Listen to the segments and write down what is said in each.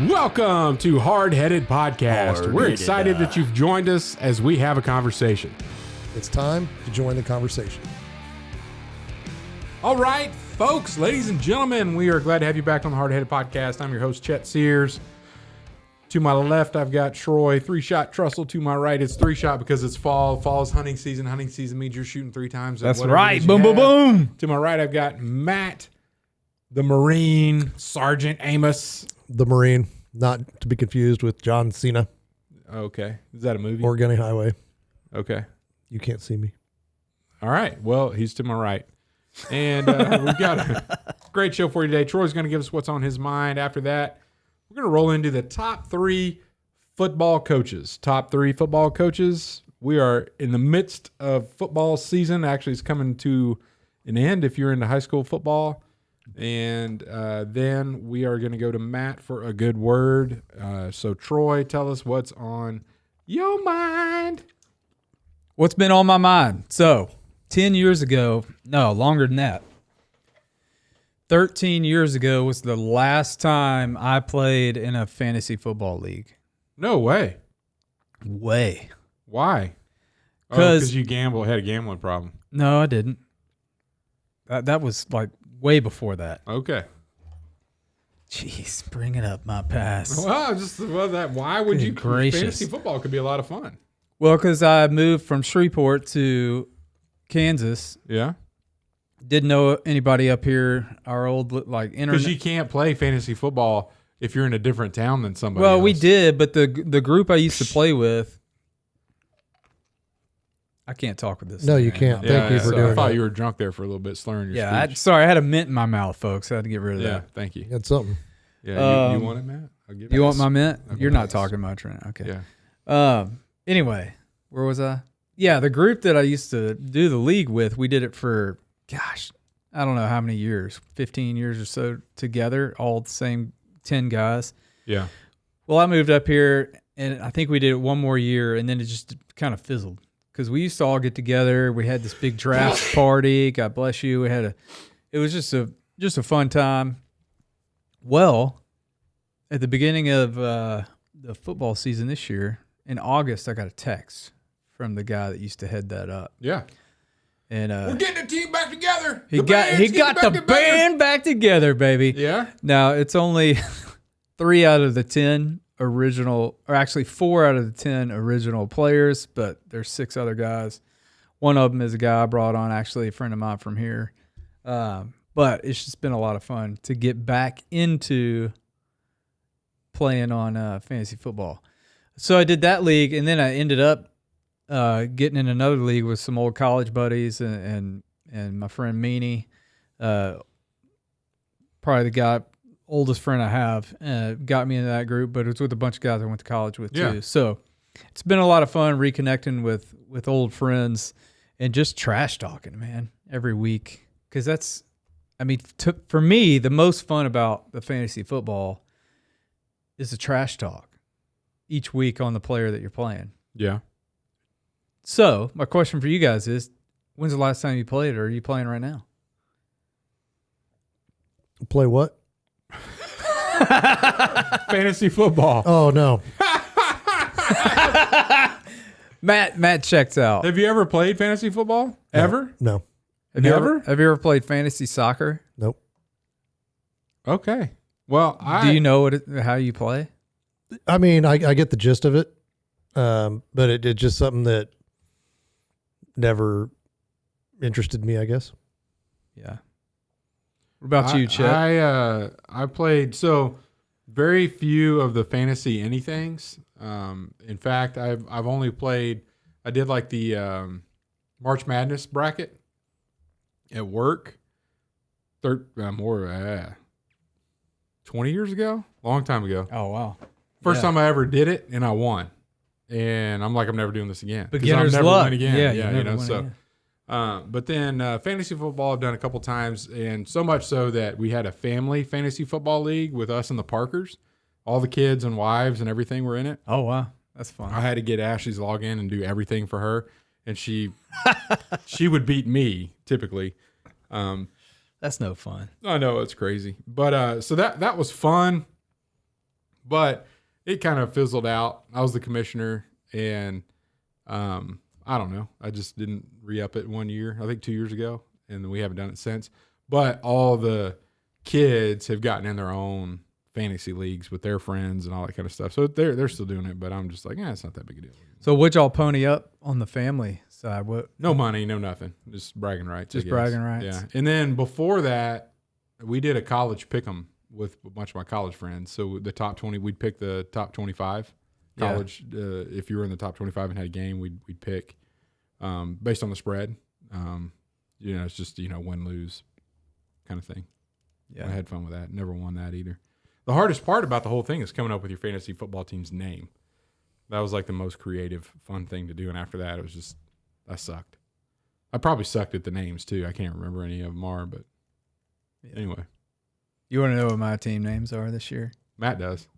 Welcome to Hardheaded Podcast. We're excited that you've joined us as we have a conversation. It's time to join the conversation. All right, folks, ladies and gentlemen, we are glad to have you back on the Hardheaded Podcast. I'm your host, Chet Sears. To my left, I've got Troy, 3-shot Trussell. To my right, it's 3-shot because it's fall. Fall is hunting season. Hunting season means you're shooting 3 times. That's right. Boom, boom, boom. To my right, I've got Matt, the Marine, Sergeant Amos. The Marine, not to be confused with John Cena. Okay. Is that a movie? Or Gunny Highway. Okay. You can't see me. All right. Well, he's to my right. And we've got a great show for you today. Troy's going to give us what's on his mind. After that, we're going to roll into the top 3 football coaches. Top 3 football coaches. We are in the midst of football season. Actually, it's coming to an end if you're into high school football. And then we are going to go to Matt for a good word. So, Troy, tell us what's on your mind. What's been on my mind? So, 10 years ago, no, longer than that. 13 years ago was the last time I played in a fantasy football league. No way. Way. Why? Because you had a gambling problem. No, I didn't. That was like way before that. Okay. Jeez, bringing up my past. Why would you? Gracious. Fantasy football could be a lot of fun. Well, because I moved from Shreveport to Kansas. Yeah. Didn't know anybody up here. Our old internet. Because you can't play fantasy football if you're in a different town than somebody Well, else. we did, but the group I used to play with. I can't talk with this. No, you can't. Thank you for doing I thought that. you were drunk there for a little bit, slurring your speech. Sorry, I had a mint in my mouth, folks. I had to get rid of that. Thank you. That's something. Yeah, you want it, Matt? I'll give it. You want my mint? Okay, You're not pass. talking much right now. Okay. Yeah. Anyway, where was I? Yeah, the group that I used to do the league with, we did it for, I don't know how many years, 15 years or so together, all the same 10 guys. Yeah. Well, I moved up here, and I think we did it one more year, and then it just kind of fizzled. Because we used to all get together. We had this big draft party. God bless you. It was just a fun time. Well, at the beginning of the football season this year, in August, I got a text from the guy that used to head that up. Yeah. And we're getting the team back together. He got the band back together, baby. Yeah. Now it's only 3 out of the 10 original, or actually 4 out of the 10 original players, but there's 6 other guys. One of them is a guy I brought on, actually a friend of mine from here. But it's just been a lot of fun to get back into playing on fantasy football. So I did that league, and then I ended up getting in another league with some old college buddies and my friend Meanie, probably the oldest friend I have, got me into that group, but it's with a bunch of guys I went to college with too. So it's been a lot of fun reconnecting with old friends and just trash talking, man, every week. Because for me, the most fun about the fantasy football is the trash talk each week on the player that you're playing. Yeah. So my question for you guys is, when's the last time you played, or are you playing right now? Play what? Fantasy football. Oh, no. Matt checks out. Have you ever played fantasy football? Ever? No. Have you ever played fantasy soccer? Nope. Okay. Well, do you know how you play? I mean, I get the gist of it, but it's just something that never interested me, I guess. Yeah. What about you, Chet? I played very few of the fantasy anythings. In fact, I've only played. I did like the March Madness bracket at work. 20 years ago, long time ago. Oh wow! First time I ever did it, and I won. And I'm like, I'm never doing this again. Beginner's never luck. win again. Yeah, so. But then fantasy football I've done a couple times, and so much so that we had a family fantasy football league with us and the Parkers. All the kids and wives and everything were in it. Oh, wow. That's fun. I had to get Ashley's login and do everything for her, and she would beat me typically. That's no fun. I know, it's crazy. But so that was fun. But it kind of fizzled out. I was the commissioner, and I don't know. I just didn't re-up it 1 year. I think 2 years ago, and we haven't done it since. But all the kids have gotten in their own fantasy leagues with their friends and all that kind of stuff. So they're still doing it, but I'm just like, it's not that big a deal. So what'd y'all pony up on the family side? What? No money, no nothing. Just bragging rights. Just bragging rights. Yeah. And then before that, we did a college pick'em with a bunch of my college friends. So the top 20, we'd pick the top 25 college. If you were in the top 25 and had a game, we'd pick based on the spread. It's just, win, lose kind of thing. Yeah. I had fun with that. Never won that either. The hardest part about the whole thing is coming up with your fantasy football team's name. That was like the most creative, fun thing to do. And after that, it was just, I sucked. I probably sucked at the names too. I can't remember any of them are, but anyway. You want to know what my team names are this year? Matt does.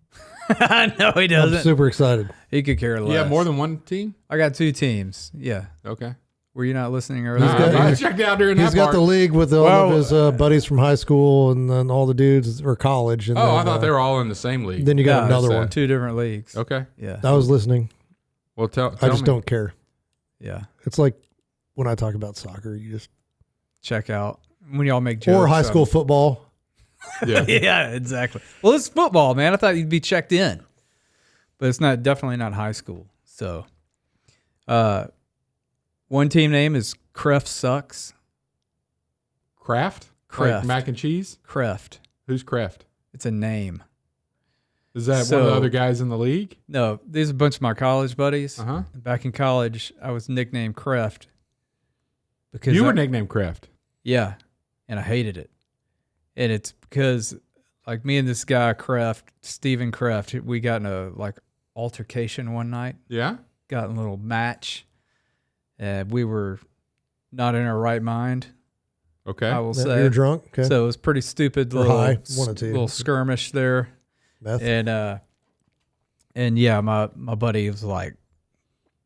No, he doesn't. I'm super excited. He could care less. You have more than one team? I got 2 teams. Yeah. Okay. Were you not listening earlier? I checked out during that He's got part. the league with all of his buddies from high school and then all the dudes or college. And then, I thought they were all in the same league. Then you got another one. 2 different leagues. Okay. Yeah. I was listening. Well, tell I just me. don't care. Yeah. It's like when I talk about soccer, you just Check out when y'all make jokes. or high school football. Yeah. Yeah, exactly. Well, it's football, man. I thought you'd be checked in, but it's definitely not high school. So, one team name is Kreft Sucks. Kraft? Kraft. Like mac and cheese? Kreft. Who's Kraft? It's a name. Is that one of the other guys in the league? No, these are a bunch of my college buddies. Uh-huh. Back in college, I was nicknamed Kreft because You were nicknamed Kraft. Yeah, and I hated it. And it's because, like, me and this guy Kreft, Stephen Kreft, we got in a altercation one night. Yeah? Got in a little match. We were not in our right mind. Okay. I will Yeah, say. you're drunk. Okay. So it was pretty stupid Or little high, one or two. little skirmish there. Meth. And yeah, my buddy was like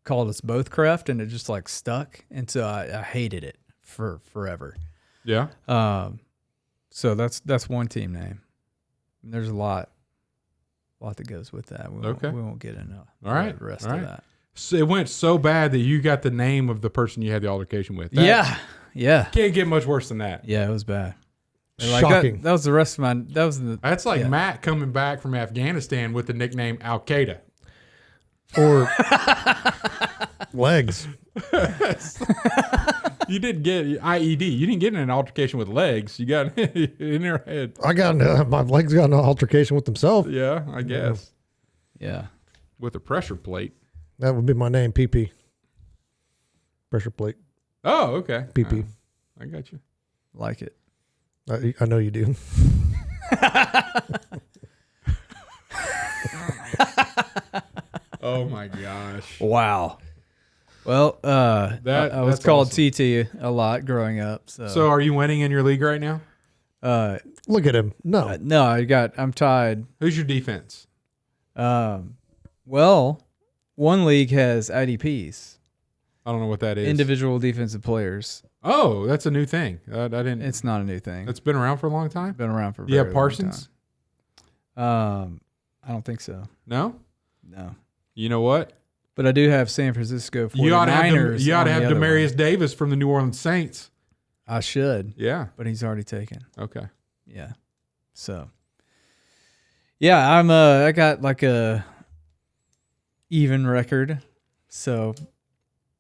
called us both Kreft, and it just stuck, and so I hated it for forever. Yeah. So that's one team name. And there's a lot that goes with that. We won't get into the rest of that. So it went so bad that you got the name of the person you had the altercation with. Yeah. Can't get much worse than that. Yeah, it was bad. And Shocking. That was the rest of my. That was That's like Matt coming back from Afghanistan with the nickname Al Qaeda. Or legs. You didn't get IED. You didn't get in an altercation with legs. You got in your head. I got my legs got in an altercation with himself. Yeah, I guess. Yeah. With a pressure plate. That would be my name, PP. Pressure plate. Oh, okay. PP. I got you. Like it. I know you do. Oh my gosh. Wow. Well, I was that's called awesome. TT a lot growing up. So are you winning in your league right now? Look at him. No. No, I'm tied. Who's your defense? Well, one league has IDPs, I don't know what that is. individual defensive players. Oh, that's a new thing. I didn't. It's not a new thing. It's been around for a long time. Been around for. You have very long Parsons? time. I don't think so. No. No, You know what? but I do have San Francisco 49ers. You ought to have on the other Demarius one. Davis from the New Orleans Saints. I should, Yeah. but he's already taken. Okay. Yeah. So. Yeah, I got like a even record, so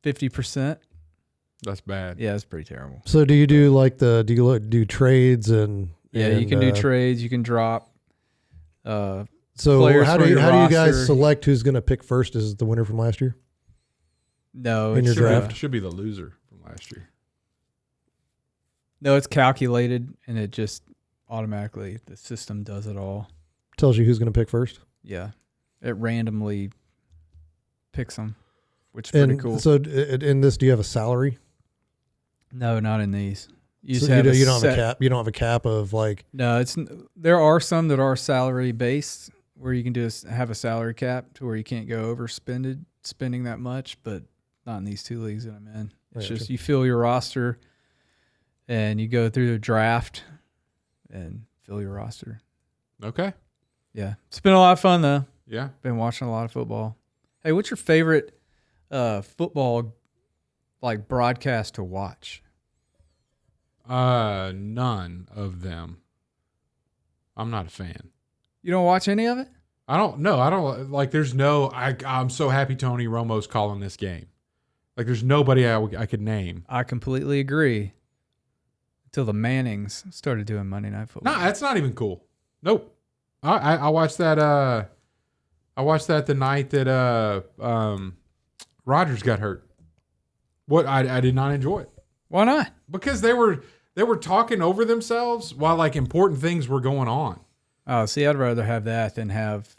50%. That's bad. Yeah, it's pretty terrible. So do you do do trades and Yeah, you can do trades. You can drop. So players how for do you your guys roster. select who's going to pick first as the winner from last year? No, In your Should be- draft? should be the loser from last year. No, it's calculated, and it just automatically the system does it all. Tells you who's going to pick first. Yeah, it randomly picks them, which is pretty And cool. so in this, do you have a salary? No, not in these. You So just have you don't have set- a cap. You don't have a cap of like. No, there are some that are salary based where you can have a salary cap to where you can't go over spending that much, but not in these two leagues that I'm in. It's I gotcha. just you fill your roster and you go through the draft and fill your roster. Okay. Yeah. It's been a lot of fun, though. Yeah. Been watching a lot of football. Hey, what's your favorite football broadcast to watch? None of them. I'm not a fan. You don't watch any of it? I don't know. I don't like. There's no. I'm so happy Tony Romo's calling this game. Like, there's nobody I could name. I completely agree. Until the Mannings started doing Monday Night Football. No, that's not even cool. Nope. I watched that. I watched that the night that Rodgers got hurt. What I did not enjoy it. Why not? Because they were talking over themselves while like important things were going on. Oh, see, I'd rather have that than have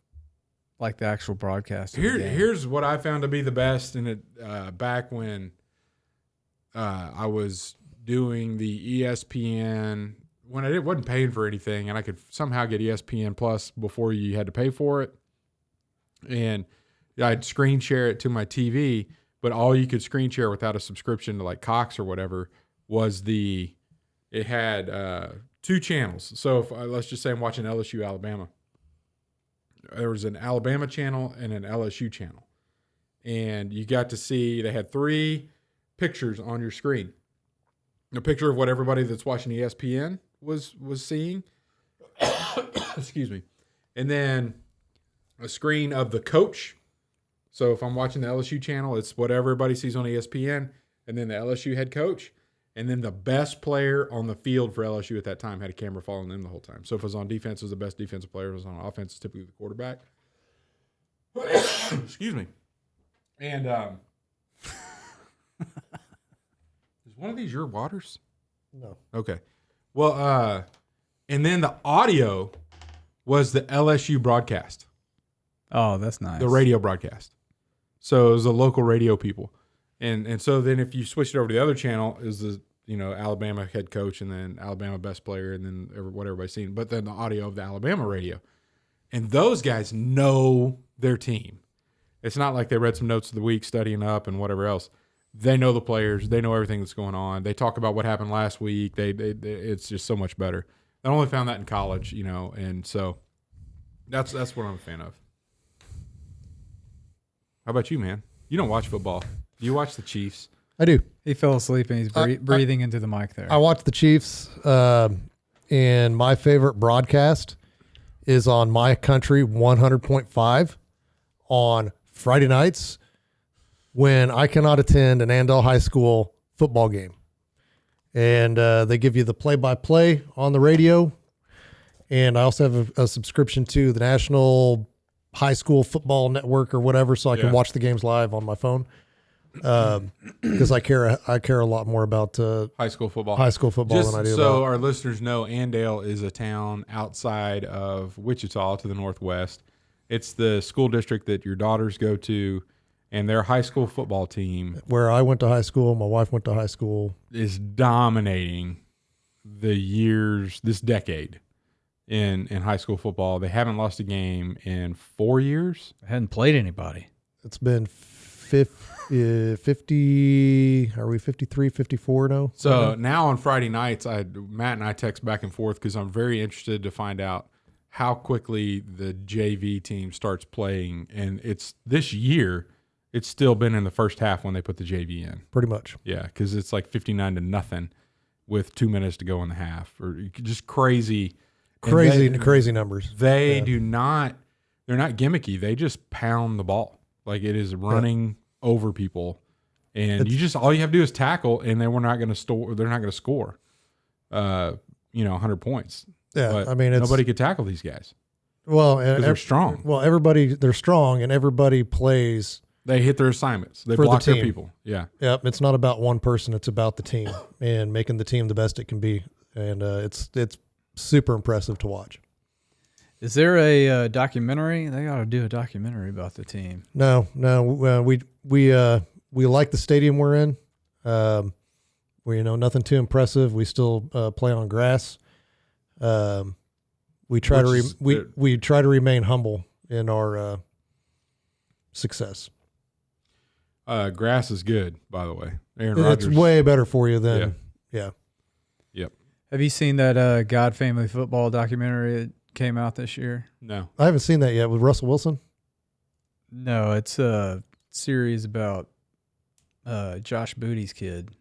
like the actual broadcast. Here's what I found to be the best in it. Back when I was doing the ESPN, when I wasn't paying for anything, and I could somehow get ESPN Plus before you had to pay for it, and I'd screen share it to my TV. But all you could screen share without a subscription to like Cox or whatever was it had 2 channels. So if let's just say I'm watching LSU Alabama. There was an Alabama channel and an LSU channel. And you got to see, they had 3 pictures on your screen. A picture of what everybody that's watching ESPN was seeing. Excuse me. And then a screen of the coach. So if I'm watching the LSU channel, it's what everybody sees on ESPN. And then the LSU head coach. And then the best player on the field for LSU at that time had a camera following them the whole time. So if it was on defense, it was the best defensive player. If it was on offense, it's typically the quarterback. Excuse me. And is one of these your waters? No. Okay. Well, and then the audio was the LSU broadcast, Oh, that's nice. the radio broadcast. So it was the local radio people. And so then if you switch it over to the other channel, is the Alabama head coach and then Alabama best player and then what everybody's seen. But then the audio of the Alabama radio. And those guys know their team. It's not like they read some notes of the week studying up and whatever else. They know the players. They know everything that's going on. They talk about what happened last week. It's just so much better. I only found that in college, and so that's what I'm a fan of. How about you, man? You don't watch football. Do you watch the Chiefs? I do. He fell asleep and he's breathing into the mic there. I watch the Chiefs, and my favorite broadcast is on My Country 100.5 on Friday nights when I cannot attend an Andell High School football game. And they give you the play-by-play on the radio. And I also have a subscription to the National High School Football Network or whatever, so I can watch the games live on my phone. Because I care a lot more about high school football than I do. So our listeners know, Andale is a town outside of Wichita to the northwest. It's the school district that your daughters go to, and their high school football team, where I went to high school, my wife went to high school, is dominating this decade in high school football. They haven't lost a game in 4 years. I hadn't played anybody. It's been 50, are we 53, 54 now? So now on Friday nights, Matt and I text back and forth because I'm very interested to find out how quickly the JV team starts playing. And it's this year, it's still been in the first half when they put the JV in. Pretty much. Yeah, because it's like 59-0 with 2 minutes to go in the half, or just crazy. Crazy numbers. They're not gimmicky. They just pound the ball. Like, it is running over people, and all you have to do is tackle, and they're not going to score 100 points. Yeah, but I mean, nobody could tackle these guys. Well, they're strong. Well, they're strong, and everybody plays. They hit their assignments. They for block the their people. Yeah. Yep. It's not about one person. It's about the team and making the team the best it can be. And it's super impressive to watch. Is there a documentary? They ought to do a documentary about the team. No. We like the stadium we're in. Nothing too impressive. We still play on grass. We try to remain humble in our success. Grass is good, by the way. Aaron Rodgers. It's way better for you than Yep. Have you seen that God Family Football documentary that came out this year? No. I haven't seen that yet with Russell Wilson. No, it's a series about Josh Booty's kid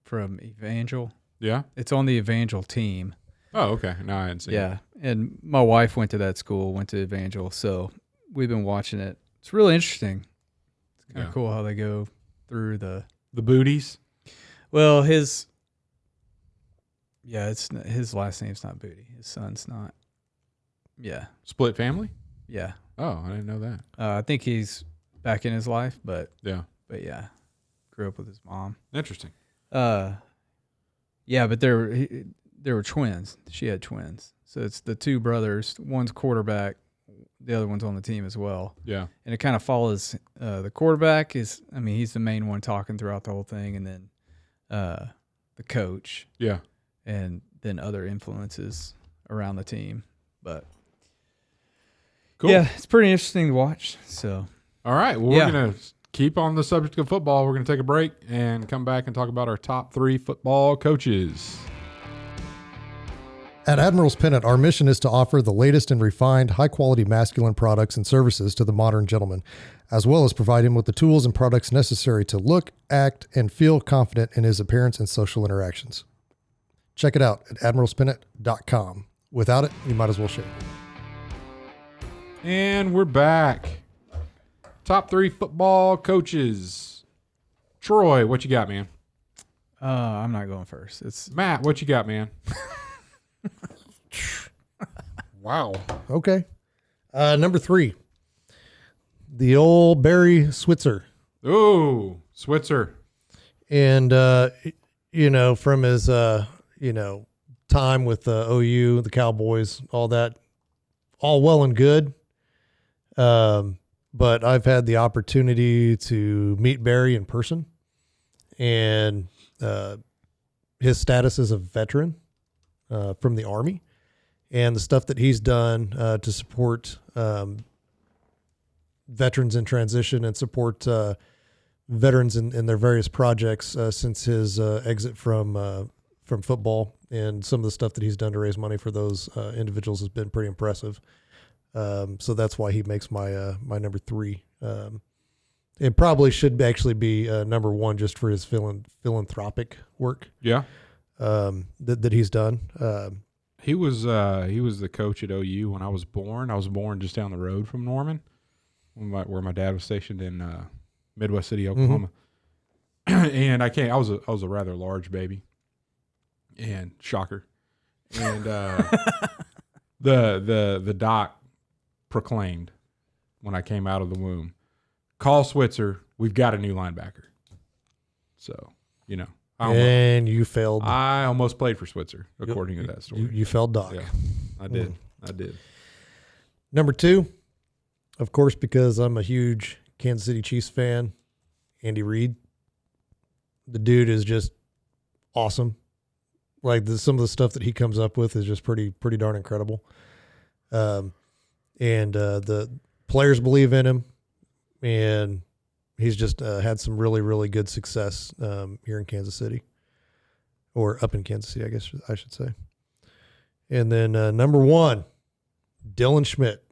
from Evangel. Yeah. It's on the Evangel team. Oh, okay. No, I hadn't seen it. Yeah, and my wife went to that school, went to Evangel, so we've been watching it. It's really interesting. It's kind of cool how they go through the booties. Well, his last name's not Booty. His son's not. Yeah. Split family? Yeah. Oh, I didn't know that. I think he's back in his life, but Yeah. yeah, grew up with his mom. Interesting. Yeah, but they were twins. She had twins, so it's the two brothers. One's quarterback, the other one's on the team as well. Yeah. And it kind of follows the quarterback he's the main one talking throughout the whole thing, and then the coach. Yeah. And then other influences around the team. But Cool. yeah, it's pretty interesting to watch. So All right. Well, we're going to keep on the subject of football. We're going to take a break and come back and talk about our top 3 football coaches. At Admiral's Pennant, our mission is to offer the latest and refined, high-quality masculine products and services to the modern gentleman, as well as provide him with the tools and products necessary to look, act, and feel confident in his appearance and social interactions. Check it out at admiralspennant.com. Without it, you might as well shave. And we're back. Top 3 football coaches. Troy, what you got, man? I'm not going first. It's Matt, what you got, man? Wow. Okay. Number 3, the old Barry Switzer. Ooh, Switzer. And, from his, time with OU, the Cowboys, all that, all well and good. But I've had the opportunity to meet Barry in person, and his status as a veteran from the Army, and the stuff that he's done to support veterans in transition and support veterans in their various projects since his exit from football, and some of the stuff that he's done to raise money for those individuals has been pretty impressive. So that's why he makes my my number 3. It probably should actually be number 1 just for his philanthropic work. Yeah. That he's done. He was the coach at OU when I was born. I was born just down the road from Norman, where my dad was stationed in Midwest City, Oklahoma. Mm-hmm. And I was a rather large baby, and shocker. And the doc proclaimed when I came out of the womb, "Call Switzer. We've got a new linebacker." So And you failed. I almost played for Switzer, according to that story. You failed Doc. Yeah, I did. I did. Number 2, of course, because I'm a huge Kansas City Chiefs fan, Andy Reid. The dude is just awesome. Like some of the stuff that he comes up with is just pretty darn incredible. And the players believe in him, and he's just had some really, really good success here in Kansas City, or up in Kansas City, I guess I should say. And then number 1, Dylan Schmidt,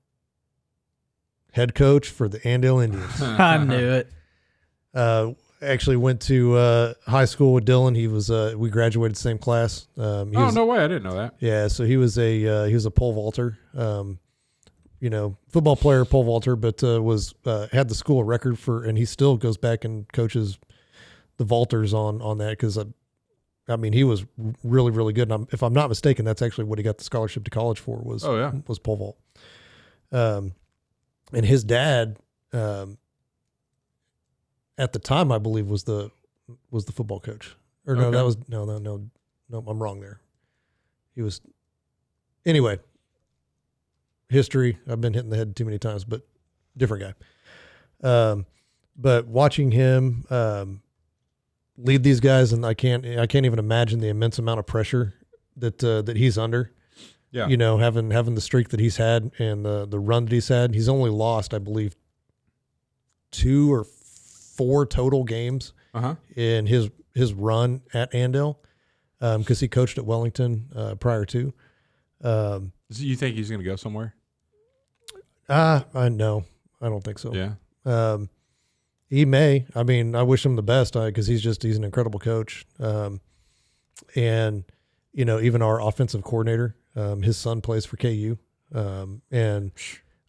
head coach for the Andale Indians. I knew it. Actually went to high school with Dylan. He was we graduated the same class. No way! I didn't know that. Yeah, so he was a pole vaulter. Football player, pole vaulter, but was had the school record for, and he still goes back and coaches the vaulters on that, because he was really, really good. And if I'm not mistaken, that's actually what he got the scholarship to college for, was pole vault. And his dad, at the time, I believe was the football coach. Or no, that was no, I'm wrong there. He was, anyway. History. I've been hitting the head too many times, but different guy. But watching him lead these guys, and I can't even imagine the immense amount of pressure that he's under. Yeah. Having the streak that he's had and the run that he's had. He's only lost, I believe, 2 or 4 total games in his run at Andale, because he coached at Wellington prior to. Do you think he's going to go somewhere? No, I don't think so. Yeah. He may. I mean, I wish him the best because he's an incredible coach. And even our offensive coordinator, his son plays for KU. And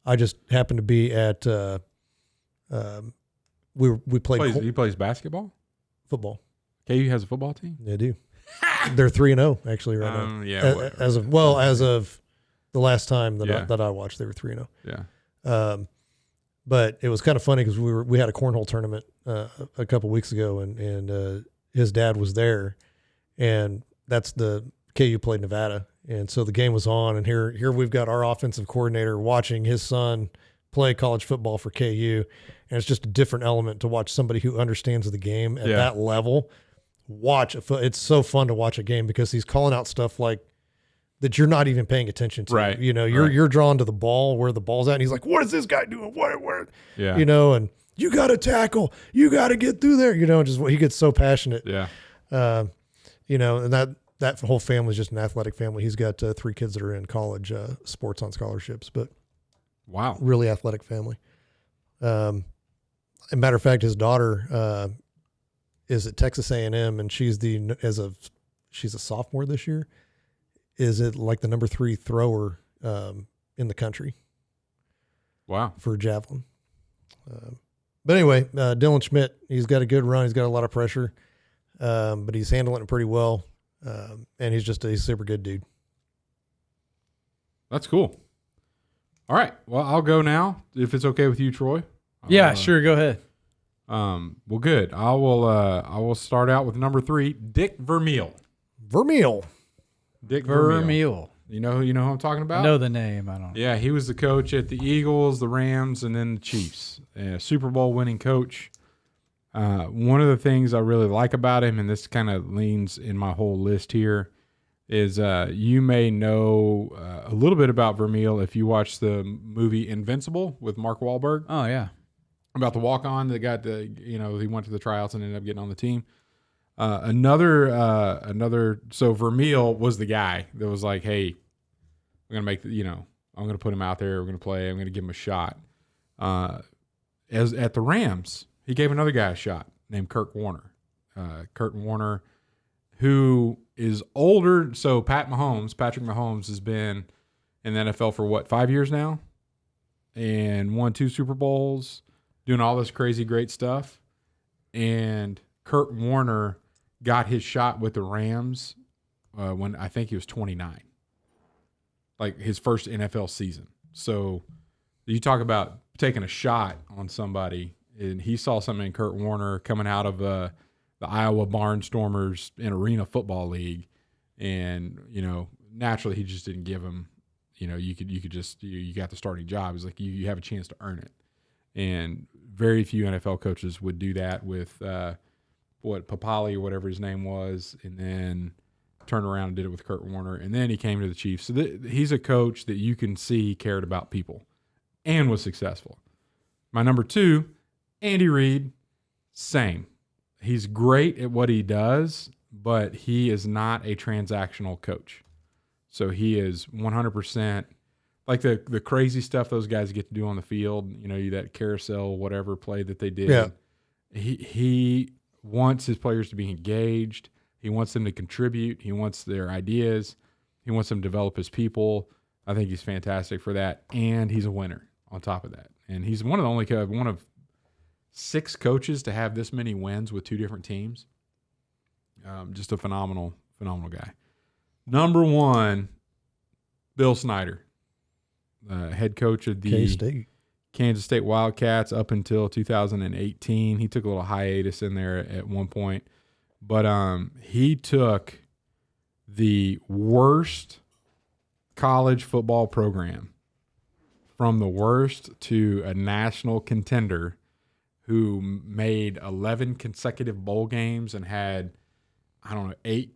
I just happened to be at we played. He plays basketball, football. KU has a football team. They do. They're 3-0 actually right now. Yeah. As of the last time that I watched, they were 3-0. Yeah. But it was kind of funny because we had a cornhole tournament a couple weeks ago, and his dad was there, and that's the KU played Nevada, and so the game was on, and here we've got our offensive coordinator watching his son play college football for KU, and it's just a different element to watch somebody who understands the game at that level. It's so fun to watch a game because he's calling out stuff like that you're not even paying attention to. Right. You're drawn to the ball, where the ball's at, and he's like, what is this guy doing? Where? Yeah. And you got to tackle, you got to get through there, just he gets so passionate. Yeah. And that whole family is just an athletic family. He's got 3 kids that are in college sports on scholarships, but wow, really athletic family. As a matter of fact, his daughter is at Texas A&M, and she's a sophomore this year. Is it like the number 3 thrower in the country? Wow. For javelin. But anyway, Dylan Schmidt, he's got a good run. He's got a lot of pressure, but he's handling it pretty well. And he's just a super good dude. That's cool. All right. Well, I'll go now if it's okay with you, Troy. Yeah, sure. Go ahead. Well, good. I will start out with number 3, Dick Vermeil. Dick Vermeil. You know who I'm talking about? I know the name. I don't. Yeah, he was the coach at the Eagles, the Rams, and then the Chiefs. Super Bowl winning coach. One of the things I really like about him, and this kind of leans in my whole list here, is you may know a little bit about Vermeil if you watch the movie Invincible with Mark Wahlberg. Oh, yeah. About the walk-on that got he went to the tryouts and ended up getting on the team. So Vermeil was the guy that was like, hey, we're going to I'm going to put him out there. We're going to play. I'm going to give him a shot. As at the Rams, he gave another guy a shot named Kurt Warner. Kurt Warner, who is older. So Patrick Mahomes has been in the NFL for 5 years now, and won 2 Super Bowls, doing all this crazy great stuff. And Kurt Warner got his shot with the Rams when I think he was 29, like his first NFL season. So you talk about taking a shot on somebody, and he saw something in Kurt Warner coming out of the Iowa Barnstormers in Arena Football League, and naturally he just didn't give him. You got the starting job. It's like you have a chance to earn it, and very few NFL coaches would do that with Papali or whatever his name was, and then turned around and did it with Kurt Warner, and then he came to the Chiefs. So he's a coach that you can see cared about people and was successful. My number 2, Andy Reid, same. He's great at what he does, but he is not a transactional coach. So he is 100% like the crazy stuff those guys get to do on the field, that carousel, whatever play that they did. Yeah. He wants his players to be engaged. He wants them to contribute. He wants their ideas. He wants them to develop his people. I think he's fantastic for that. And he's a winner on top of that. And he's one of 6 coaches to have this many wins with 2 different teams. Just a phenomenal guy. Number 1, Bill Snyder, head coach of the K-State. Kansas State Wildcats up until 2018. He took a little hiatus in there at one point. But he took the worst college football program from the worst to a national contender who made 11 consecutive bowl games and had, 8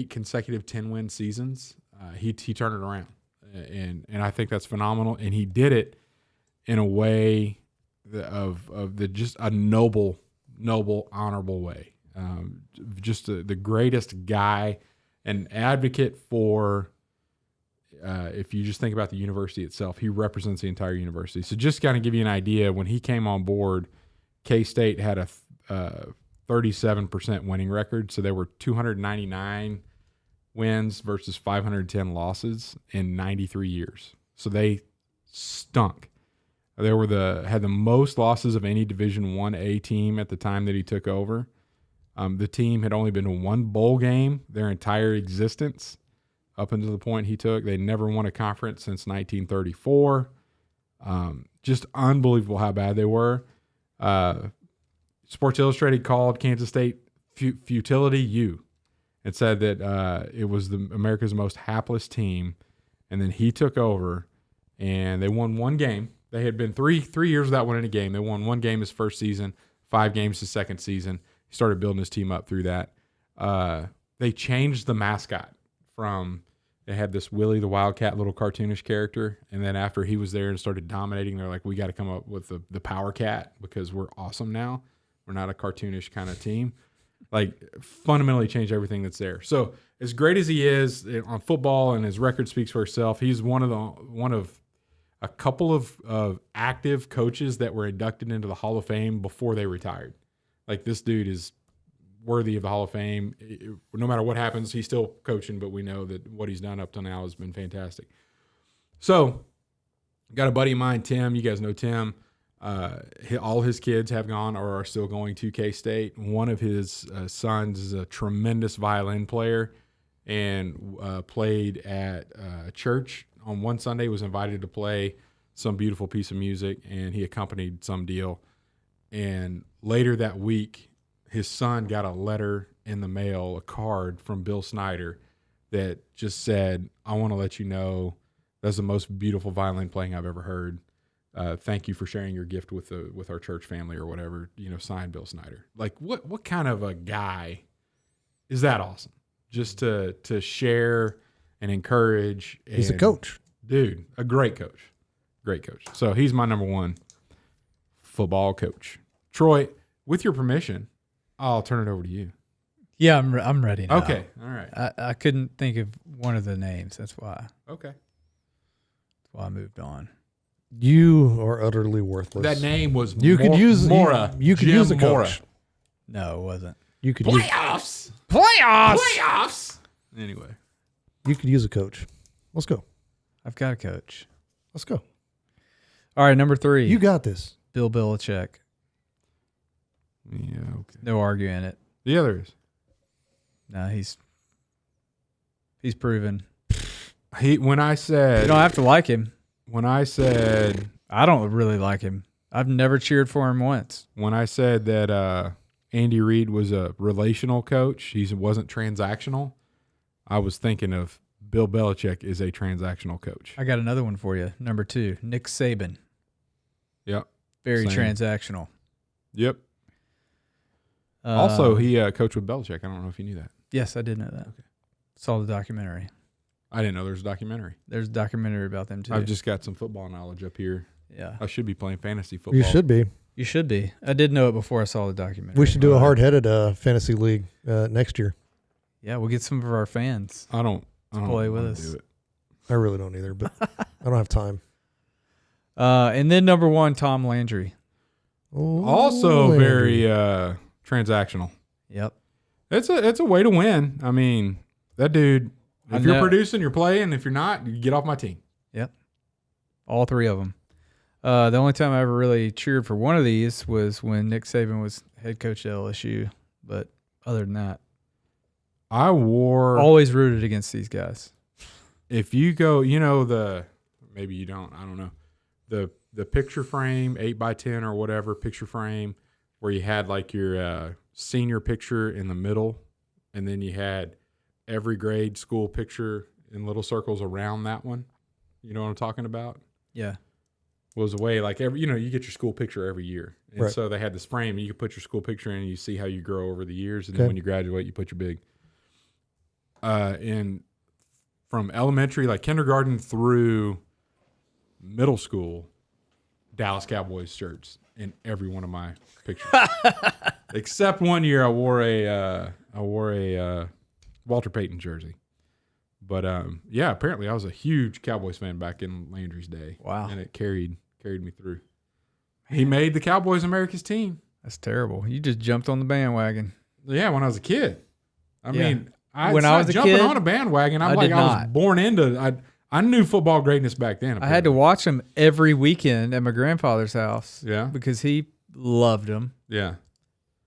consecutive 10-win seasons. He turned it around, and I think that's phenomenal. And he did it in a way of just a noble, honorable way. Just the greatest guy, an advocate for if you just think about the university itself, he represents the entire university. So just kind of give you an idea, when he came on board, K-State had a 37% winning record. So there were 299 wins versus 510 losses in 93 years. So they stunk. They had the most losses of any Division 1A team at the time that he took over. The team had only been to one bowl game their entire existence up until the point he took. They never won a conference since 1934. Just unbelievable how bad they were. Sports Illustrated called Kansas State futility U and said that it was America's most hapless team. And then he took over, and they won one game. They had been three years without winning a game. They won one game his first season, 5 games his second season. He started building his team up through that. They changed the mascot from – they had this Willie the Wildcat little cartoonish character, and then after he was there and started dominating, they're like, we got to come up with the Power Cat because we're awesome now. We're not a cartoonish kind of team. Like, fundamentally changed everything that's there. So as great as he is on football and his record speaks for itself, he's one of a couple of active coaches that were inducted into the Hall of Fame before they retired. Like, this dude is worthy of the Hall of Fame. No matter what happens, he's still coaching, but we know that what he's done up to now has been fantastic. So, got a buddy of mine, Tim. You guys know Tim. All his kids have gone or are still going to K-State. One of his sons is a tremendous violin player and played at church on one Sunday, was invited to play some beautiful piece of music, and he accompanied some deal. And later that week, his son got a letter in the mail, a card from Bill Snyder that just said, I want to let you know that's the most beautiful violin playing I've ever heard. Thank you for sharing your gift with our church family or whatever, signed Bill Snyder. Like, what kind of a guy is that? Awesome. Just to share and encourage. He's a coach. Dude, a great coach. Great coach. So he's my number one football coach. Troy, with your permission, I'll turn it over to you. Yeah, I'm ready now. Okay. All right. I couldn't think of one of the names. That's why. Okay. That's why I moved on. You are utterly worthless. That name was Mora. You could Jim use a coach. Mora. No, it wasn't. You could Playoffs. Anyway. You could use a coach. Let's go. I've got a coach. Let's go. All right, number 3. You got this. Bill Belichick. Yeah, okay. No arguing it. The other is. No, he's proven. When I said, You don't have to like him. when I said I don't really like him. I've never cheered for him once. when I said that Andy Reid was a relational coach, he wasn't transactional, I was thinking of Bill Belichick is a transactional coach. I got another one for you. Number 2, Nick Saban. Yep. Very Same. transactional. Yep. Also, he coached with Belichick. I don't know if you knew that. Yes, I did know that. Okay. Saw the documentary. I didn't know there was a documentary. There's a documentary about them too. I've just got some football knowledge up here. Yeah. I should be playing fantasy football. You should be. You should be. I did know it before I saw the documentary. We should do a hard-headed fantasy league next year. Yeah, we'll get some of our fans. I don't play with wanna us. do it. I really don't either, but I don't have time. And then number 1, Tom Landry. Oh, Also Landry. very transactional. Yep. It's a way to win. I mean, that dude, if you're know. producing, you're playing. If you're not, you get off my team. Yep. All 3 of them. The only time I ever really cheered for one of these was when Nick Saban was head coach at LSU. But other than that, I wore always rooted against these guys. if you go, maybe you don't, I don't know. The picture frame, 8x10 or whatever picture frame, where you had like your senior picture in the middle, and then you had every grade school picture in little circles around that one. You know what I'm talking about? Yeah. Was a way like you get your school picture every year. And Right. so they had this frame, and you could put your school picture in and you see how you grow over the years. And Okay. then when you graduate, you put your big. And from elementary, like kindergarten through middle school, Dallas Cowboys shirts in every one of my pictures. Except one year I wore a Walter Payton jersey. But yeah, apparently I was a huge Cowboys fan back in Landry's day. Wow. And it carried me through. He made the Cowboys America's team. That's terrible. You just jumped on the bandwagon. Yeah, when I was a kid. I mean, When I was a jumping kid, on a bandwagon. I'm I like, did I was not. born into. I knew football greatness back then. I had to watch him every weekend at my grandfather's house. Yeah. Because he loved him, Yeah.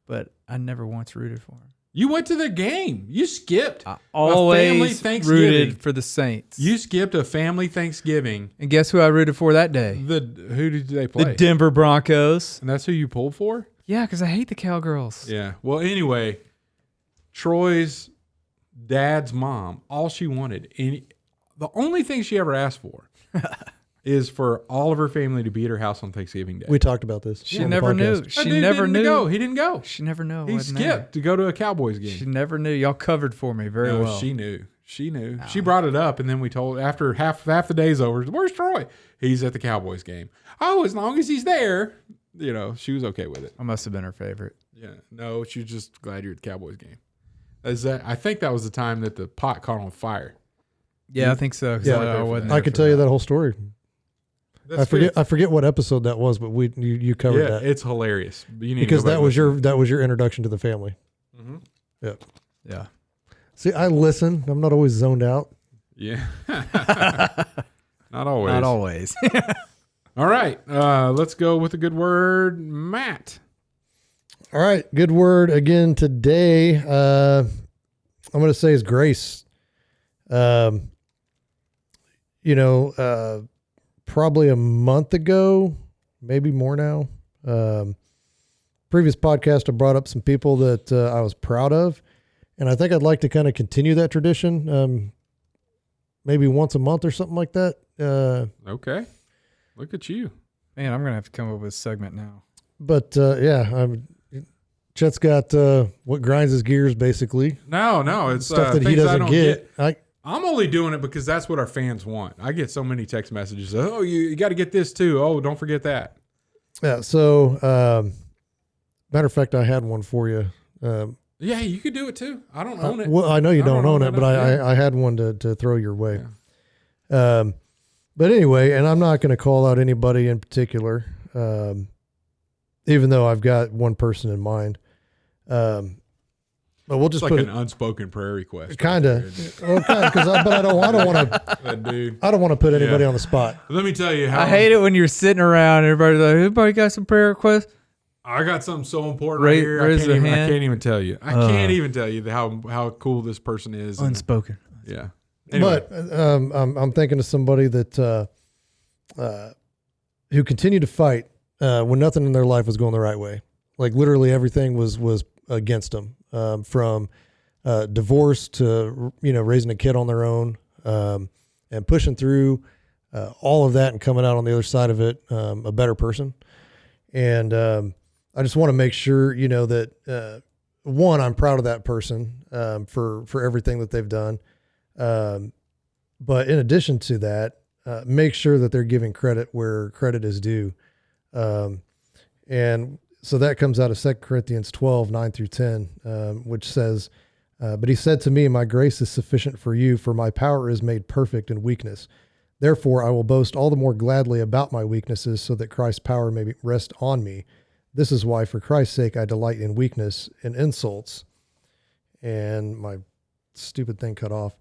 but I never once rooted for him. You went to the game. You skipped. I family always Thanksgiving. rooted for the Saints. You skipped a family Thanksgiving. And guess who I rooted for that day? Who did they play? The Denver Broncos. And that's who you pulled for? Yeah, because I hate the Cowgirls. Yeah. Well, anyway, Troy's dad's mom, all she wanted, the only thing she ever asked for is for all of her family to be at her house on Thanksgiving Day. We talked about this. She on the never knew. podcast. She Dude never didn't knew. Go. He didn't go. She never knew. He skipped to go to a Cowboys game. She never knew. Y'all covered for me very well. She knew. She knew. She brought it up, and then we told after half the day's over. Where's Troy? He's at the Cowboys game. Oh, as long as he's there, she was okay with it. I must have been her favorite. Yeah. No, she was just glad you're at the Cowboys game. I think that was the time that the pot caught on fire. Yeah, I think so. 'Cause Yeah, I wasn't I there could for tell you that whole story. That's I forget what episode that was, but you covered Yeah, that it's hilarious. You need because to go back that was your introduction to the family. Mm-hmm. Yeah. Yeah. See, I listen. I'm not always zoned out. Yeah. Not always. Not always. All right. Let's go with a good word, Matt. All right, good word again today. I'm going to say is grace. Probably a month ago, maybe more now. Previous podcast, I brought up some people that I was proud of, and I think I'd like to kind of continue that tradition. Maybe once a month or something like that. Okay. Look at you. Man, I'm going to have to come up with a segment now. But Chet's got what grinds his gears, basically. No, it's Stuff that he things I doesn't don't get. I'm only doing it because that's what our fans want. I get so many text messages. Oh, you got to get this too. Oh, don't forget that. Yeah. So, matter of fact, I had one for you. Yeah, you could do it too. I don't own it. Well, I know you don't own it, but Yeah. I had one to throw your way. Yeah. But anyway, and I'm not going to call out anybody in particular, even though I've got one person in mind. But we'll just It's put like an unspoken prayer request. kind of, but I don't want to. Dude. I don't want to put anybody on the spot. Let me tell you how I hate it when you're sitting around and everybody's like, anybody got some prayer requests? I got something so important right here. I raise can't, a hand. I can't even tell you. I can't even tell you how cool this person is. And- Unspoken. yeah. Anyway. But I'm thinking of somebody that who continued to fight when nothing in their life was going the right way. Like literally everything was against them, from divorce to raising a kid on their own, and pushing through all of that and coming out on the other side of it a better person. And I just want to make sure that one, I'm proud of that person for everything that they've done. But in addition to that, make sure that they're giving credit where credit is due. And so that comes out of 2 Corinthians 12, 9-10, which says, but he said to me, my grace is sufficient for you, for my power is made perfect in weakness. Therefore, I will boast all the more gladly about my weaknesses so that Christ's power may rest on me. This is why, for Christ's sake, I delight in weakness and insults. And my stupid thing cut off.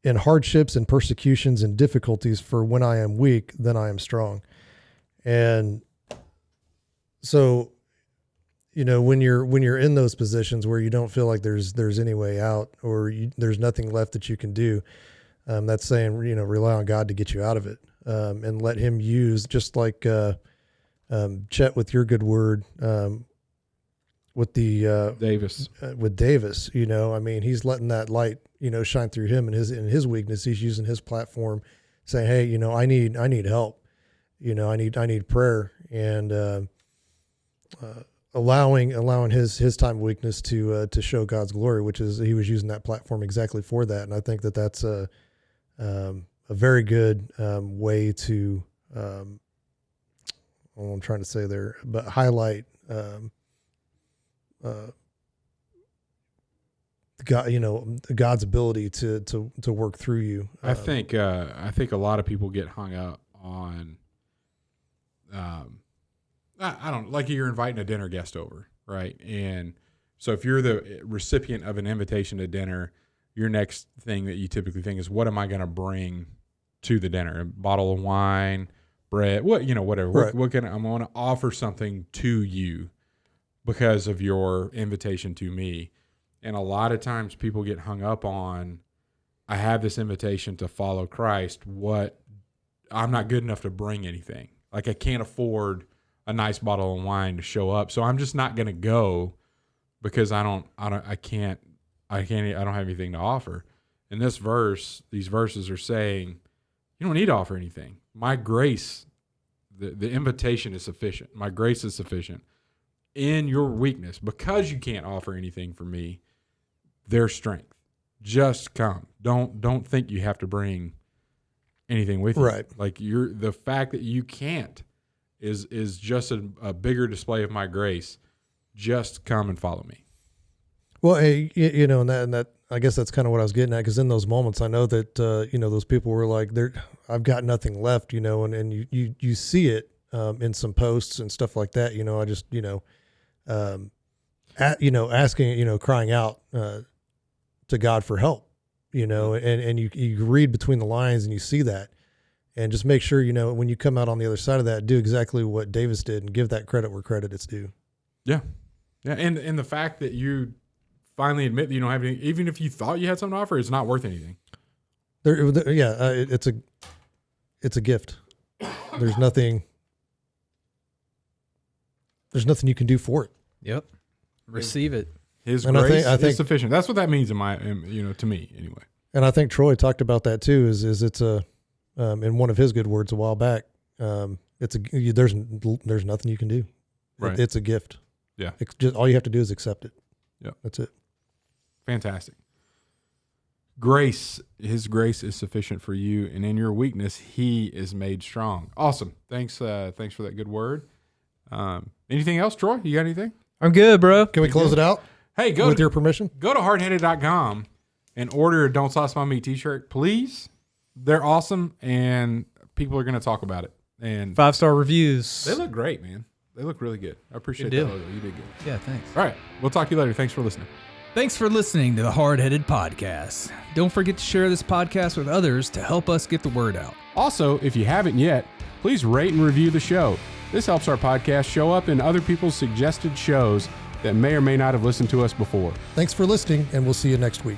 In hardships and persecutions and difficulties, for when I am weak, then I am strong. And so, when you're in those positions where you don't feel like there's any way out, or there's nothing left that you can do, that's saying, rely on God to get you out of it, and let him use, just like Chet with your good word, with the Davis. with Davis, he's letting that light, shine through him, and in his weakness, he's using his platform, saying, hey, I need help, I need prayer, and allowing his time of weakness to show God's glory, which is, he was using that platform exactly for that. And I think that that's a very good way to, what I'm trying to say there, but highlight God, God's ability to work through you. I think a lot of people get hung up on, I don't like you're inviting a dinner guest over, right? And so if you're the recipient of an invitation to dinner, your next thing that you typically think is, what am I going to bring to the dinner? A bottle of wine, bread, whatever. Right. I'm going to offer something to you because of your invitation to me. And a lot of times people get hung up on, I have this invitation to follow Christ. I'm not good enough to bring anything. Like I can't afford a nice bottle of wine to show up. So I'm just not going to go because I don't have anything to offer. In this verse, these verses are saying, you don't need to offer anything. My grace, the invitation is sufficient. My grace is sufficient. In your weakness, because you can't offer anything for me, there's strength. Just come. Don't think you have to bring anything with you. Right. Like the fact that you can't is just a bigger display of my grace. Just come and follow me. Well, hey, and that I guess that's kind of what I was getting at, because in those moments, I know that those people were like, I've got nothing left, and you see it in some posts and stuff like that. I just asking, crying out to God for help, and you read between the lines and you see that, and just make sure when you come out on the other side of that, do exactly what Davis did and give that credit where credit is due. Yeah, and the fact that you finally admit that you don't have anything, even if you thought you had something to offer, it's not worth anything. It's a gift. There's nothing you can do for it. Yep. Receive it. His And grace I think is sufficient. That's what that means to me anyway. And I think Troy talked about that too. Is it's in one of his good words a while back. There's nothing you can do. Right. It's a gift. Yeah. It's just all you have to do is accept it. Yeah. That's it. Fantastic. Grace, his grace is sufficient for you, and in your weakness, he is made strong. Awesome. Thanks for that good word. Anything else, Troy? You got anything? I'm good, bro. Can we close it out? Hey, With your permission? Go to hardheaded.com and order a Don't Sauce My Meat t-shirt, please. They're awesome, and people are going to talk about it. And 5-star reviews. they look great, man. They look really good. I appreciate Good that deal. logo. You did good. Yeah, thanks. All right. We'll talk to you later. Thanks for listening. Thanks for listening to the Hardheaded Podcast. Don't forget to share this podcast with others to help us get the word out. Also, if you haven't yet, please rate and review the show. This helps our podcast show up in other people's suggested shows that may or may not have listened to us before. Thanks for listening, and we'll see you next week.